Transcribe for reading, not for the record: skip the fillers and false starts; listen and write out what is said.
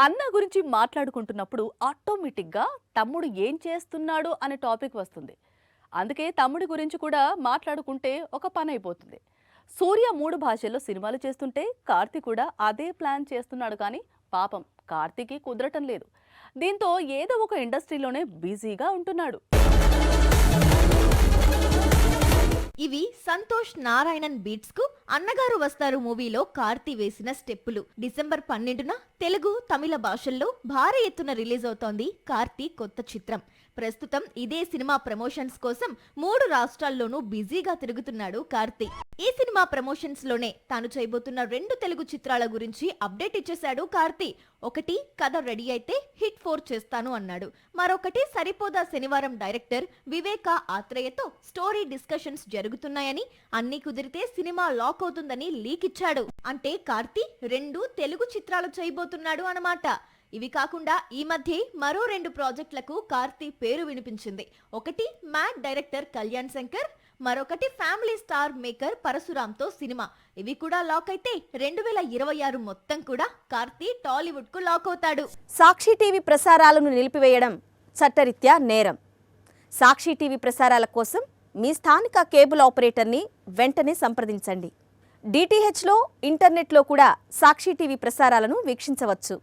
అన్న గురించి మాట్లాడుకుంటున్నప్పుడు ఆటోమేటిక్గా తమ్ముడు ఏం చేస్తున్నాడు అనే టాపిక్ వస్తుంది. అందుకే తమ్ముడి గురించి కూడా మాట్లాడుకుంటే ఒక పని అయిపోతుంది. సూర్య 3 భాషల్లో సినిమాలు చేస్తుంటే కార్తీ కూడా అదే ప్లాన్ చేస్తున్నాడు, కానీ పాపం కార్తీకి కుదరటం లేదు. దీంతో ఏదో ఒక ఇండస్ట్రీలోనే బిజీగా ఉంటున్నాడు. ఇవి సంతోష్ నారాయణన్ బీట్స్ కు అన్నగారు వస్తారు మూవీలో కార్తీ వేసిన స్టెప్పులు. డిసెంబర్ 12న తెలుగు, తమిళ భాషల్లో భారీ ఎత్తున రిలీజ్ అవుతోంది కార్తీ కొత్త చిత్రం. ప్రస్తుతం ఇదే సినిమా ప్రమోషన్స్ కోసం 3 రాష్ట్రాల్లోనూ బిజీగా తిరుగుతున్నాడు కార్తీ. ఈ సినిమా ప్రమోషన్స్ లోనే తాను చేయబోతున్న 2 తెలుగు చిత్రాల గురించి అప్డేట్ ఇచ్చేశాడు కార్తీ. ఒకటి కథ రెడీ అయితే హిట్ 4 చేస్తాను అన్నాడు. మరొకటి సరిపోదా శనివారం డైరెక్టర్ వివేక ఆత్రేయతో స్టోరీ డిస్కషన్స్ జరుగుతున్నాయని, అన్ని కుదిరితే సినిమా లాక్ అవుతుందని లీక్ ఇచ్చాడు. అంటే కార్తీ 2 తెలుగు చిత్రాలు చేయబోతున్నాడు అన్నమాట. ఇవి కాకుండా ఈ మధ్య మరో 2 ప్రాజెక్టులకు కార్తీ పేరు వినిపించింది. ఒకటి మ్యాడ్ డైరెక్టర్ కళ్యాణ్ శంకర్, మరొకటి ఫ్యామిలీ స్టార్ మేకర్ పరశురాంతో సినిమా. ఇవి కూడా లాక్ అయితే 2026 మొత్తం కూడా కార్తీ టాలీవుడ్ కు లాక్ అవుతాడు. సాక్షి టీవీ ప్రసారాలను నిలిపివేయడం చట్టరీత్యా నేరం. సాక్షి టీవీ ప్రసారాల కోసం మీ స్థానిక కేబుల్ ఆపరేటర్ని వెంటనే సంప్రదించండి. డిటిహెచ్లో, ఇంటర్నెట్లో కూడా సాక్షి టీవీ ప్రసారాలను వీక్షించవచ్చు.